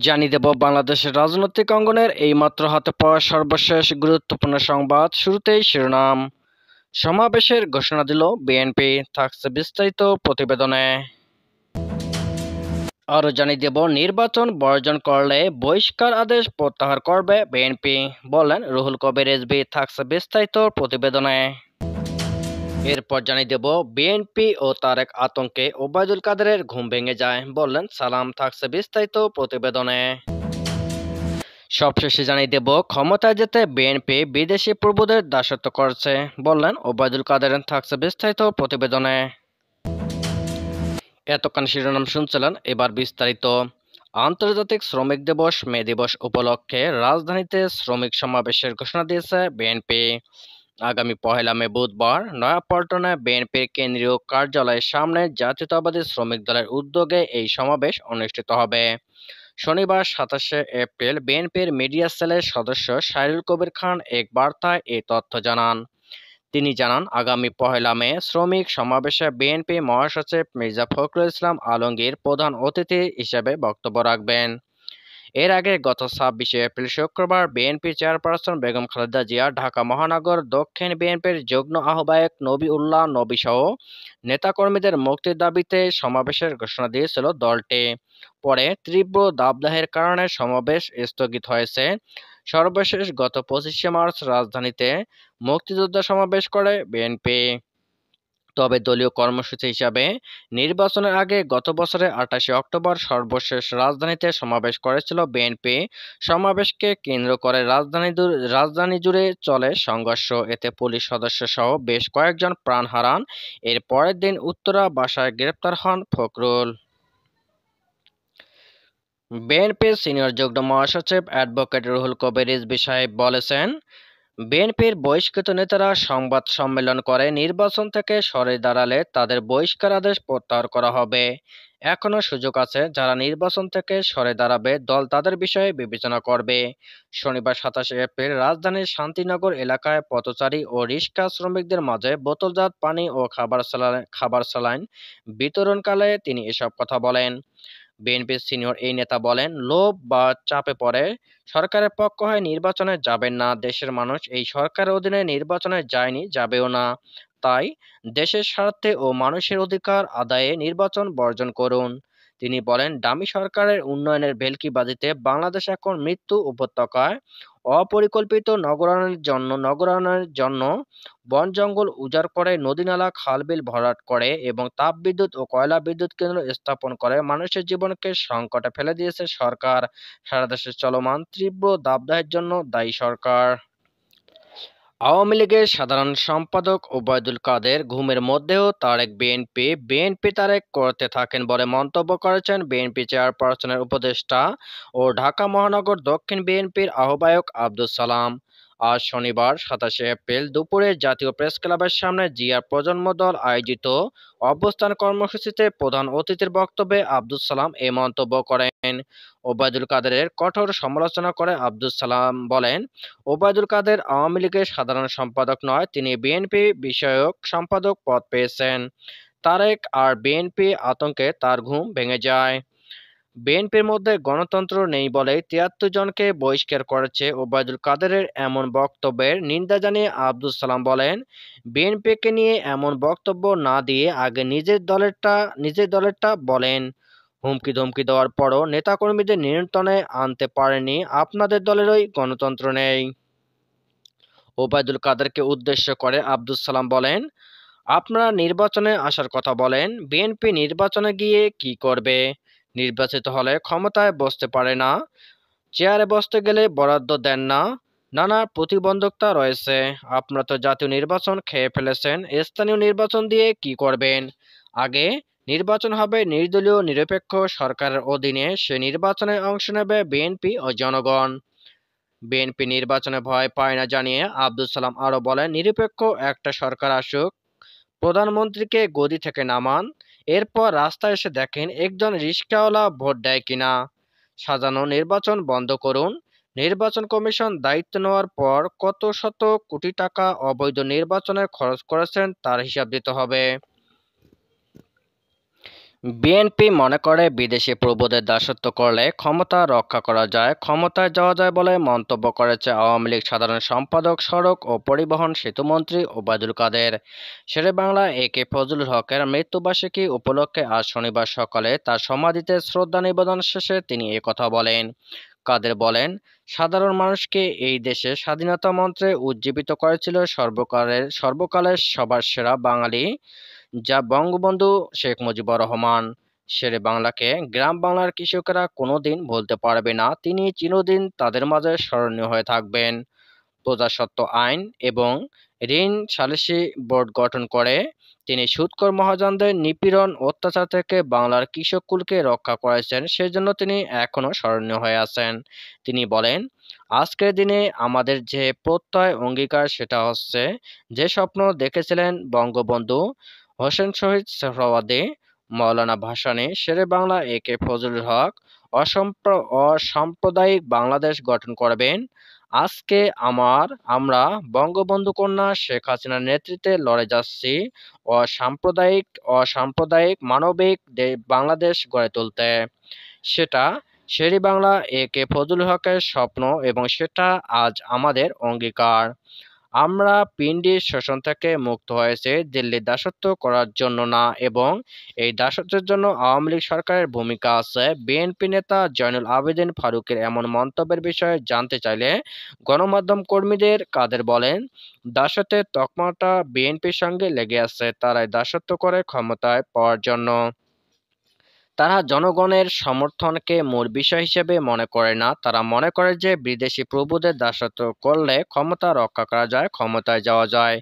জানিয়ে দেব বাংলাদেশের রাজনৈতিক অঙ্গনের এইমাত্র হাতে পাওয়া সর্বশেষ গুরুত্বপূর্ণ সংবাদ। শুরুতেই শিরোনাম। সমাবেশের ঘোষণা দিল বিএনপি, থাকছে বিস্তারিত প্রতিবেদনে। আরও জানিয়ে দেব নির্বাচন বর্জন করলে বহিষ্কার আদেশ প্রত্যাহার করবে বিএনপি, বললেন রুহুল কবির রিজভী, থাকছে বিস্তারিত প্রতিবেদনে। এরপর জানিয়ে দেব বিএনপি ও তারেক আতঙ্কে ওবায়দুল কাদেরের ঘুম ভেঙে যায়, বললেন সালাম, থাকছে বিস্তারিত প্রতিবেদনে। সবশেষে জানিয়ে দেব ক্ষমতায় যেতে বিএনপি বিদেশি প্রভুদের দাসত্ব করছে, বললেন ওবায়দুল কাদের, থাকছে বিস্তারিত প্রতিবেদনে। এতক্ষণ শিরোনাম শুনছিলেন, এবার বিস্তারিত। আন্তর্জাতিক শ্রমিক দিবস মে দিবস উপলক্ষে রাজধানীতে শ্রমিক সমাবেশের ঘোষণা দিয়েছে বিএনপি। আগামী 1 মে বুধবার নয়াপল্টনে বিএনপির কেন্দ্রীয় কার্যালয়ের সামনে জাতীয়তাবাদী শ্রমিক দলের উদ্যোগে এই সমাবেশ অনুষ্ঠিত হবে। শনিবার 27 এপ্রিল বিএনপির মিডিয়া সেলের সদস্য সাইরুল কবির খান এক বার্তায় এই তথ্য জানান। তিনি জানান, আগামী 1 মে শ্রমিক সমাবেশে বিএনপি মহাসচিব মির্জা ফখরুল ইসলাম আলমগীর প্রধান অতিথি হিসেবে বক্তব্য রাখবেন। এর আগে গত 26 এপ্রিল শুক্রবার বিএনপি চেয়ারপারসন বেগম খালেদা জিয়া ঢাকা মহানগর দক্ষিণ বিএনপির যুগ্ম আহ্বায়ক নবী উল্লাহ নবী সহ নেতাকর্মীদের মুক্তির দাবিতে সমাবেশের ঘোষণা দিয়েছিল দলটি। পরে তীব্র দাবদাহের কারণে সমাবেশ স্থগিত হয়েছে। সর্বশেষ গত 25 মার্চ রাজধানীতে মুক্তিযোদ্ধা সমাবেশ করে বিএনপি। তবে দলীয় কর্মসূচি হিসাবে নির্বাচনের আগে গত বছরের 28 অক্টোবর সর্বশেষ রাজধানীতে সমাবেশ করেছিল বিএনপি। সমাবেশকে কেন্দ্র করে রাজধানী জুড়ে চলে সংঘর্ষ। এতে পুলিশ সদস্য সহ বেশ কয়েকজন প্রাণ হারান। এর পরের দিন উত্তরা বাসায় গ্রেপ্তার হন ফখরুল। বিএনপির সিনিয়র যুগ্ম মহাসচিব অ্যাডভোকেট রুহুল কবির রিজভী সাহেব বলেছেন, বিএনপির বহিষ্কৃত নেতারা সংবাদ সম্মেলন করে নির্বাচন থেকে সরে দাঁড়ালে তাদের বহিষ্কার আদেশ প্রত্যাহার করা হবে। এখনও সুযোগ আছে, যারা নির্বাচন থেকে সরে দাঁড়াবে দল তাদের বিষয়ে বিবেচনা করবে। শনিবার 27 এপ্রিল রাজধানীর শান্তিনগর এলাকায় পথচারী ও রিক্সা শ্রমিকদের মাঝে বোতলজাত পানি ও খাবার স্যালাইন বিতরণকালে তিনি এসব কথা বলেন। বিএনপির সিনিয়র এই নেতা বলেন, লোভ বা চাপে পড়ে সরকারের পক্ষ হয়ে নির্বাচনে যাবেন না। দেশের মানুষ এই সরকারের অধীনে নির্বাচনে যায়নি, যাবেও না। তাই দেশের স্বার্থে ও মানুষের অধিকার আদায়ে নির্বাচন বর্জন করুন। তিনি বলেন, ডামি সরকারের উন্নয়নের ভেলকিবাজিতে বাংলাদেশ এখন মৃত্যু উপত্যকায়। অপরিকল্পিত নগরায়নের জন্য বন জঙ্গল উজাড় করে, নদী-নালা খাল-বিল ভরাট করে এবং তাপবিদ্যুৎ ও কয়লা বিদ্যুৎ কেন্দ্র স্থাপন করে মানুষের জীবনকে সংকটে ফেলে দিয়েছে সরকার। সারা দেশে চলমান তীব্র দাবদাহের জন্য দায়ী সরকার। আওয়ামী লীগের সাধারণ সম্পাদক ওবায়দুল কাদের ঘুমের মধ্যেও তারেক বিএনপি তারেক করতে থাকেন বলে মন্তব্য করেছেন বিএনপি চেয়ারপারসনের উপদেষ্টা ও ঢাকা মহানগর দক্ষিণ বিএনপির আহ্বায়ক আব্দুস সালাম। আজ শনিবার 27 এপ্রিল দুপুরে জাতীয় প্রেসক্লাবের সামনে জিয়া প্রজন্ম দল আয়োজিত অবস্থান কর্মসূচিতে প্রধান অতিথির বক্তব্যে আব্দুস সালাম এ মন্তব্য করেন। ওবায়দুল কাদেরের কঠোর সমালোচনা করে আব্দুস সালাম বলেন, ওবায়দুল কাদের আওয়ামী লীগের সাধারণ সম্পাদক নয়, তিনি বিএনপি বিষয়ক সম্পাদক পদ পেয়েছেন। তারেক আর বিএনপি আতঙ্কে তার ঘুম ভেঙে যায়। বিএনপির মধ্যে গণতন্ত্র নেই বলেই 73 জনকে বহিষ্কার করেছে। ওবায়দুল কাদেরের এমন বক্তব্যের নিন্দা জানিয়ে আব্দুস সালাম বলেন, বিএনপিকে নিয়ে এমন বক্তব্য না দিয়ে আগে নিজের দলেরটা বলেন। হুমকি ধমকি দেওয়ার পরও নেতাকর্মীদের নিয়ন্ত্রণে আনতে পারেনি আপনাদের দলেরই গণতন্ত্র নেই। ওবায়দুল কাদেরকে উদ্দেশ্য করে আব্দুস সালাম বলেন, আপনারা নির্বাচনে আসার কথা বলেন, বিএনপি নির্বাচনে গিয়ে কি করবে? নির্বাচিত হলে ক্ষমতায় বসতে পারে না, চেয়ারে বসতে গেলে বরাদ্দ দেন না, নানা প্রতিবন্ধকতা রয়েছে। আপনারা তো জাতীয় নির্বাচন খেয়ে ফেলেছেন, স্থানীয় নির্বাচন দিয়ে কি করবেন? আগে নির্বাচন হবে নির্দলীয় নিরপেক্ষ সরকারের অধীনে, সে নির্বাচনে অংশ নেবে বিএনপি ও জনগণ। বিএনপি নির্বাচনে ভয় পায় না জানিয়ে আব্দুল সালাম আরও বলেন, নিরপেক্ষ একটা সরকার আসুক, প্রধানমন্ত্রীকে গদি থেকে নামান, এরপর রাস্তায় এসে দেখেন একজন রিকশাওয়ালা ভোট দেয় কিনা। সাজানো নির্বাচন বন্ধ করুন। নির্বাচন কমিশন দায়িত্ব নেওয়ার পর কত শত কোটি টাকা অবৈধ নির্বাচনে খরচ করেছেন তার হিসাব দিতে হবে। বিএনপি মনে করে বিদেশি প্রভুদের দাসত্ব করলে ক্ষমতা রক্ষা করা যায়, ক্ষমতায় যাওয়া যায় বলে মন্তব্য করেছে আওয়ামী লীগ সাধারণ সম্পাদক, সড়ক ও পরিবহন সেতুমন্ত্রী ওবায়দুল কাদের। শেরেবাংলা এ.কে ফজলুল হকের মৃত্যুবার্ষিকী উপলক্ষে আজ শনিবার সকালে তার সমাধিতে শ্রদ্ধা নিবেদন শেষে তিনি একথা বলেন। কাদের বলেন, সাধারণ মানুষকে এই দেশে স্বাধীনতা মন্ত্রে উজ্জীবিত করেছিল সর্বকালের সবার সেরা বাঙালি, যা বঙ্গবন্ধু শেখ মুজিবুর রহমান। শেরে বাংলাকে গ্রাম বাংলার কৃষকেরা কোনোদিন ভুলতে পারবে না, তিনি চিরদিন তাদের মাঝে স্মরণীয় হয়ে থাকবেন। প্রজাস্বত্ব আইন এবং ঋণ সালিসি বোর্ড গঠন করে তিনি সুদখোর মহাজনদের নিপীড়ন অত্যাচার থেকে বাংলার কৃষককুলকে রক্ষা করেছেন, সেজন্য তিনি এখনো স্মরণীয় হয়ে আছেন। তিনি বলেন, আজকের দিনে আমাদের যে প্রত্যয় অঙ্গীকার সেটা হচ্ছে, যে স্বপ্ন দেখেছিলেন বঙ্গবন্ধু হোসেন শহীদ সোহরাওয়ার্দী, মওলানা ভাসানী, শেরে বাংলা এ.কে ফজলুল হক অসাম্প্রদায়িক বাংলাদেশ গঠন করবেন। আজকে আমরা বঙ্গবন্ধু কন্যা শেখ হাসিনার নেতৃত্বে লড়ে যাচ্ছি অসাম্প্রদায়িক মানবিক বাংলাদেশ গড়ে তুলতে। সেটা শেরে-বাংলা এ.কে ফজলুল হকের স্বপ্ন এবং সেটা আজ আমাদের অঙ্গীকার। আমরা পিন্ডির শোষণ থেকে মুক্ত হয়েছি দিল্লির দাসত্ব করার জন্য না, এবং এই দাসত্বের জন্য আওয়ামী লীগ সরকারের ভূমিকা আছে। বিএনপি নেতা জয়নুল আবেদিন ফারুকের এমন মন্তব্যের বিষয়ে জানতে চাইলে গণমাধ্যম কর্মীদের কাদের বলেন, দাসত্বের তকমাটা বিএনপির সঙ্গে লেগে আছে, তারাই দাসত্ব করে ক্ষমতায় পাওয়ার জন্য। তারা জনগণের সমর্থনকে মূল বিষয় হিসেবে মনে করে না, তারা মনে করে যে বিদেশি প্রভুদের দাসত্ব করলে ক্ষমতা রক্ষা করা যায়, ক্ষমতায় যাওয়া যায়।